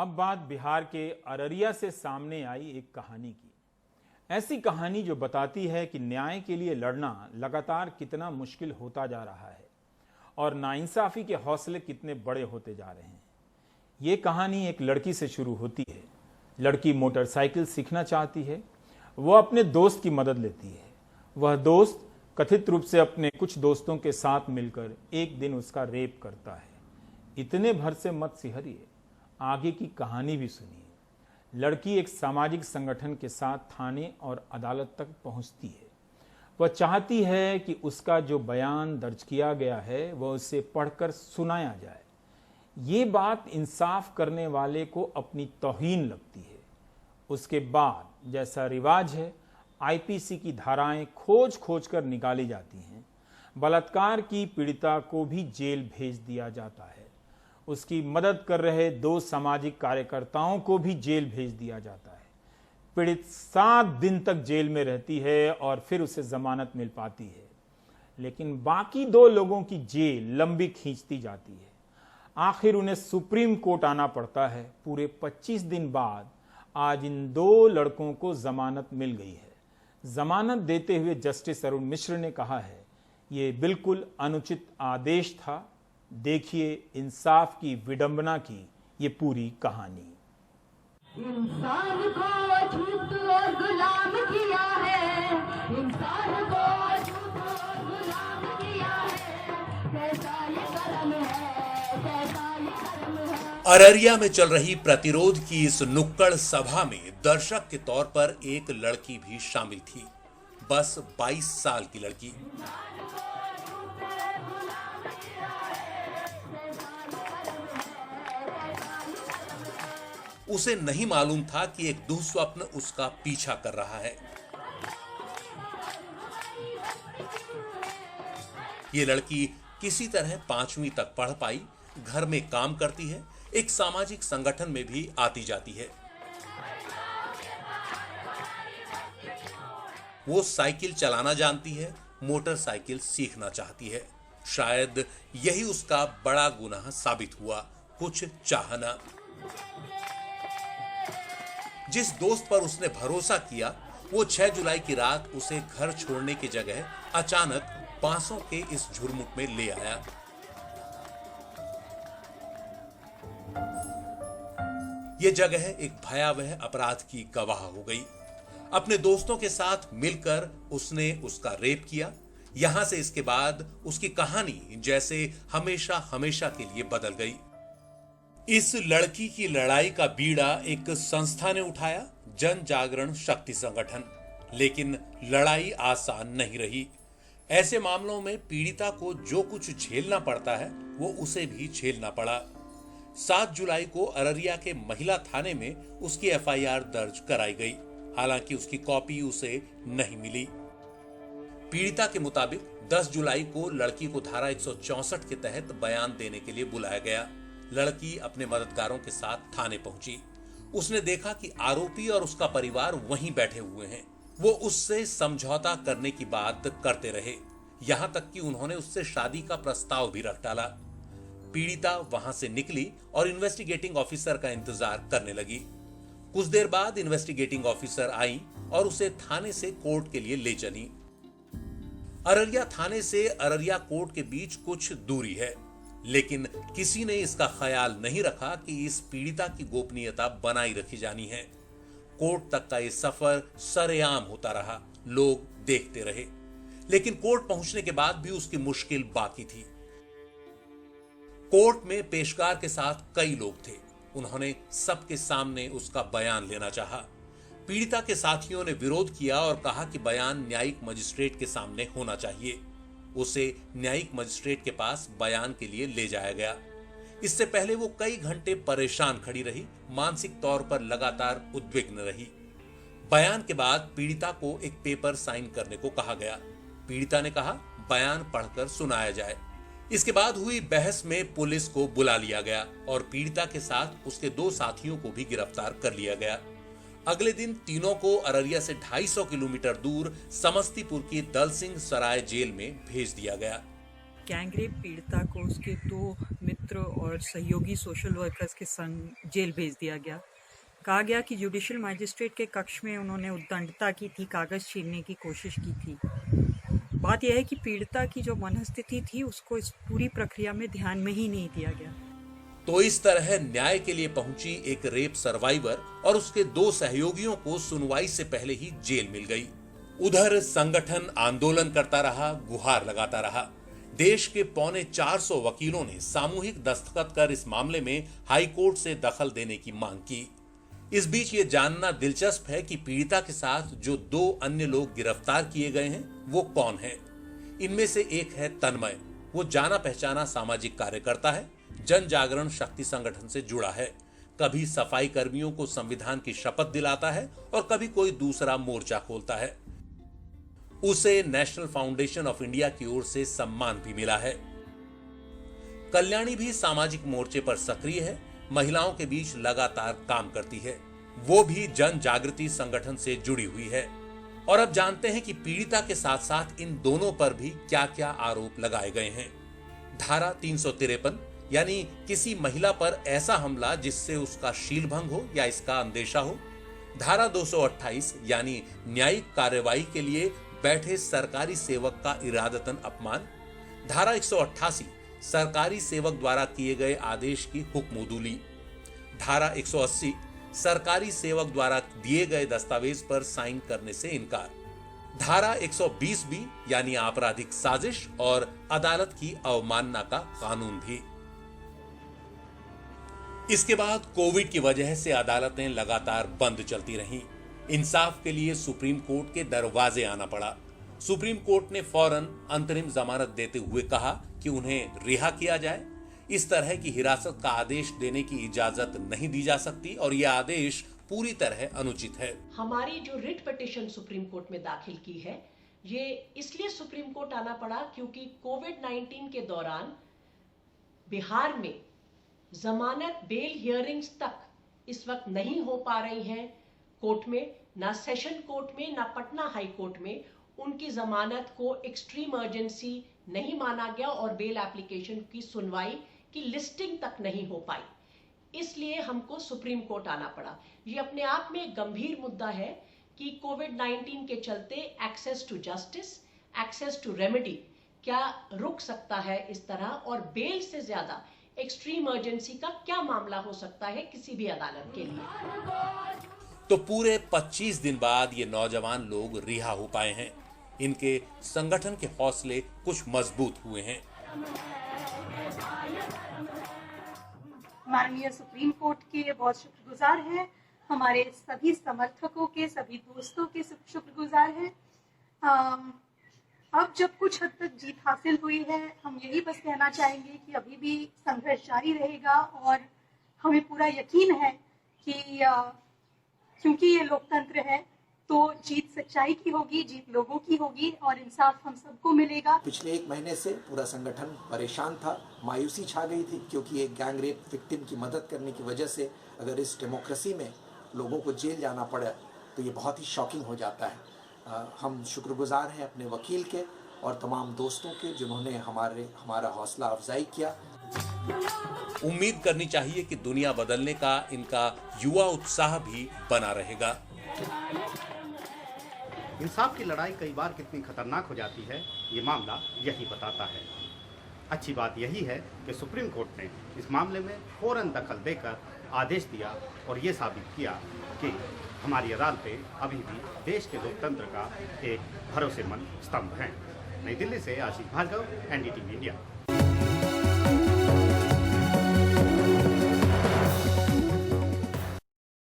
अब बात बिहार के अररिया से सामने आई एक कहानी की। ऐसी कहानी जो बताती है कि न्याय के लिए लड़ना लगातार कितना मुश्किल होता जा रहा है और नाइंसाफी के हौसले कितने बड़े होते जा रहे हैं। ये कहानी एक लड़की से शुरू होती है। लड़की मोटरसाइकिल सीखना चाहती है। वह अपने दोस्त की मदद लेती है। वह दोस्त कथित रूप से अपने कुछ दोस्तों के साथ मिलकर एक दिन उसका रेप करता है। इतने भर से मत सिहरिए, आगे की कहानी भी सुनिए। लड़की एक सामाजिक संगठन के साथ थाने और अदालत तक पहुंचती है। वह चाहती है कि उसका जो बयान दर्ज किया गया है वह उसे पढ़कर सुनाया जाए। ये बात इंसाफ करने वाले को अपनी तौहीन लगती है। उसके बाद जैसा रिवाज है, आईपीसी की धाराएं खोज खोज कर निकाली जाती हैं। बलात्कार की पीड़िता को भी जेल भेज दिया जाता है। उसकी मदद कर रहे 2 सामाजिक कार्यकर्ताओं को भी जेल भेज दिया जाता है। पीड़ित 7 दिन तक जेल में रहती है और फिर उसे जमानत मिल पाती है, लेकिन बाकी 2 लोगों की जेल लंबी खींचती जाती है। आखिर उन्हें सुप्रीम कोर्ट आना पड़ता है। पूरे 25 दिन बाद आज इन 2 लड़कों को जमानत मिल गई है। जमानत देते हुए जस्टिस अरुण मिश्र ने कहा है, ये बिल्कुल अनुचित आदेश था। देखिए इंसाफ की विडंबना की ये पूरी कहानी। इंसान को अछूत और गुलाम किया है, इंसान को अछूत और गुलाम किया है। कैसा ये कर्म है, कैसा ये कर्म है। अररिया में चल रही प्रतिरोध की इस नुक्कड़ सभा में दर्शक के तौर पर एक लड़की भी शामिल थी। बस 22 साल की लड़की। उसे नहीं मालूम था कि एक दुःस्वप्न उसका पीछा कर रहा है। ये लड़की किसी तरह 5वीं तक पढ़ पाई, घर में काम करती है, एक सामाजिक संगठन में भी आती जाती है। वो साइकिल चलाना जानती है, मोटरसाइकिल सीखना चाहती है। शायद यही उसका बड़ा गुनाह साबित हुआ, कुछ चाहना। जिस दोस्त पर उसने भरोसा किया, वो 6 जुलाई की रात उसे घर छोड़ने की जगह अचानक बांसों के इस झुरमुट में ले आया। ये जगह एक भयावह अपराध की गवाह हो गई। अपने दोस्तों के साथ मिलकर उसने उसका रेप किया। यहां से इसके बाद उसकी कहानी जैसे हमेशा हमेशा के लिए बदल गई। इस लड़की की लड़ाई का बीड़ा एक संस्था ने उठाया, जन जागरण शक्ति संगठन। लेकिन लड़ाई आसान नहीं रही। ऐसे मामलों में पीड़िता को जो कुछ झेलना पड़ता है वो उसे भी झेलना पड़ा। 7 जुलाई को अररिया के महिला थाने में उसकी एफआईआर दर्ज कराई गई। हालांकि उसकी कॉपी उसे नहीं मिली। पीड़िता के मुताबिक 10 जुलाई को लड़की को धारा 164 के तहत बयान देने के लिए बुलाया गया। लड़की अपने मददगारों के साथ थाने पहुंची। उसने देखा कि आरोपी और उसका परिवार वहीं बैठे हुए हैं। वो उससे समझौता करने की बात करते रहे, यहां तक कि उन्होंने उससे शादी का प्रस्ताव भी रख डाला। पीड़िता वहां से निकली और इन्वेस्टिगेटिंग ऑफिसर का इंतजार करने लगी। कुछ देर बाद इन्वेस्टिगेटिंग ऑफिसर आई और उसे थाने से कोर्ट के लिए ले चली। अररिया थाने से अररिया कोर्ट के बीच कुछ दूरी है, लेकिन किसी ने इसका ख्याल नहीं रखा कि इस पीड़िता की गोपनीयता बनाई रखी जानी है। कोर्ट तक का यह सफर सरेआम होता रहा, लोग देखते रहे। लेकिन कोर्ट पहुंचने के बाद भी उसकी मुश्किल बाकी थी। कोर्ट में पेशकार के साथ कई लोग थे। उन्होंने सबके सामने उसका बयान लेना चाहा। पीड़िता के साथियों ने विरोध किया और कहा कि बयान न्यायिक मजिस्ट्रेट के सामने होना चाहिए। उसे न्यायिक मजिस्ट्रेट के पास बयान के लिए ले जाया गया। इससे पहले वो कई घंटे परेशान खड़ी रही, मानसिक तौर पर लगातार उद्विग्न रही। बयान के बाद पीड़िता को एक पेपर साइन करने को कहा गया। पीड़िता ने कहा बयान पढ़कर सुनाया जाए। इसके बाद हुई बहस में पुलिस को बुला लिया गया और पीड़िता के साथ उसके 2 साथियों को भी गिरफ्तार कर लिया गया। अगले दिन तीनों को अररिया से 250 किलोमीटर दूर समस्तीपुर की दल सिंह सराय जेल में भेज दिया गया। गैंगरेप पीड़िता को उसके 2 मित्र और सहयोगी सोशल वर्कर्स के संग जेल भेज दिया गया। कहा गया कि जुडिशियल मजिस्ट्रेट के कक्ष में उन्होंने उद्दंडता की थी, कागज़ छीनने की कोशिश की थी। बात यह है कि पीड़िता की जो मनस्थिति थी उसको इस पूरी प्रक्रिया में ध्यान में ही नहीं दिया गया। तो इस तरह न्याय के लिए पहुंची एक रेप सर्वाइवर और उसके 2 सहयोगियों को सुनवाई से पहले ही जेल मिल गई। उधर संगठन आंदोलन करता रहा, गुहार लगाता रहा। देश के 450 वकीलों ने सामूहिक दस्तखत कर इस मामले में हाई कोर्ट से दखल देने की मांग की। इस बीच ये जानना दिलचस्प है कि पीड़िता के साथ जो 2 अन्य लोग गिरफ्तार किए गए हैं वो कौन हैं। इनमें से एक है तन्मय। वो जाना पहचाना सामाजिक कार्यकर्ता है, जन जागरण शक्ति संगठन से जुड़ा है। कभी सफाई कर्मियों को संविधान की शपथ दिलाता है और कभी कोई दूसरा मोर्चा खोलता है। उसे नेशनल फाउंडेशन ऑफ इंडिया की ओर से सम्मान भी मिला है। कल्याणी भी सामाजिक मोर्चे पर सक्रिय है, महिलाओं के बीच लगातार काम करती है। वो भी जन जागृति संगठन से जुड़ी हुई है। और अब जानते हैं कि पीड़िता के साथ साथ इन दोनों पर भी क्या क्या आरोप लगाए गए हैं। धारा 353 यानी किसी महिला पर ऐसा हमला जिससे उसका शील भंग हो या इसका अंदेशा हो। धारा 228 यानी न्यायिक कार्रवाई के लिए बैठे सरकारी सेवक का इरादतन अपमान। धारा 188 सरकारी सेवक द्वारा किए गए आदेश की हुक्मउदूली। धारा 180 सरकारी सेवक द्वारा दिए गए दस्तावेज पर साइन करने से इनकार। धारा 120 भी यानी आपराधिक साजिश और अदालत की अवमानना का कानून भी। इसके बाद कोविड की वजह से अदालतें लगातार बंद चलती रहीं। इंसाफ के लिए सुप्रीम कोर्ट के दरवाजे आना पड़ा। सुप्रीम कोर्ट ने फौरन अंतरिम जमानत देते हुए कहा कि उन्हें रिहा किया जाए। इस तरह की हिरासत का आदेश देने की इजाजत नहीं दी जा सकती और यह आदेश पूरी तरह अनुचित है। हमारी जो रिट पिटीशन सुप्रीम कोर्ट में दाखिल की है, ये इसलिए सुप्रीम कोर्ट आना पड़ा क्योंकि कोविड-19 के दौरान बिहार में जमानत बेल हियरिंग्स तक इस वक्त नहीं हो पा रही हैं कोर्ट में, ना सेशन कोर्ट में, ना पटना हाई कोर्ट में। उनकी जमानत को एक्सट्रीम अर्जेंसी नहीं माना गया और बेल एप्लीकेशन की सुनवाई की लिस्टिंग तक नहीं हो पाई। इसलिए हमको सुप्रीम कोर्ट आना पड़ा। ये अपने आप में एक गंभीर मुद्दा है कि कोविड-19 के चलते access to justice, access to remedy क्या रुक सकता है इस तरह, और बेल से ज्यादा एक्सट्रीम अर्जेंसी का क्या मामला हो सकता है किसी भी अदालत के लिए। तो पूरे 25 दिन बाद ये नौजवान लोग रिहा हो पाए हैं। इनके संगठन के हौसले कुछ मजबूत हुए हैं। माननीय सुप्रीम कोर्ट के बहुत शुक्रगुजार हैं, हमारे सभी समर्थकों के, सभी दोस्तों के शुक्रगुजार हैं। अब जब कुछ हद तक जीत हासिल हुई है, हम यही बस कहना चाहेंगे कि अभी भी संघर्ष जारी रहेगा और हमें पूरा यकीन है कि क्योंकि ये लोकतंत्र है तो जीत सच्चाई की होगी, जीत लोगों की होगी और इंसाफ हम सबको मिलेगा। पिछले 1 महीने से पूरा संगठन परेशान था, मायूसी छा गई थी क्योंकि एक गैंग रेप विक्टिम की मदद करने की वजह से अगर इस डेमोक्रेसी में लोगों को जेल जाना पड़े तो ये बहुत ही शॉकिंग हो जाता है। हम शुक्रगुजार हैं अपने वकील के और तमाम दोस्तों के जिन्होंने हमारा हौसला अफजाई किया। उम्मीद करनी चाहिए कि दुनिया बदलने का इनका युवा उत्साह भी बना रहेगा। इंसाफ की लड़ाई कई बार कितनी खतरनाक हो जाती है, ये मामला यही बताता है। अच्छी बात यही है कि सुप्रीम कोर्ट ने इस मामले में फौरन दखल देकर आदेश दिया और ये साबित किया कि हमारी अदालतें अभी भी देश के लोकतंत्र का एक भरोसेमंद स्तंभ हैं। नई दिल्ली से आशीष भार्गव, एनडीटीवी इंडिया।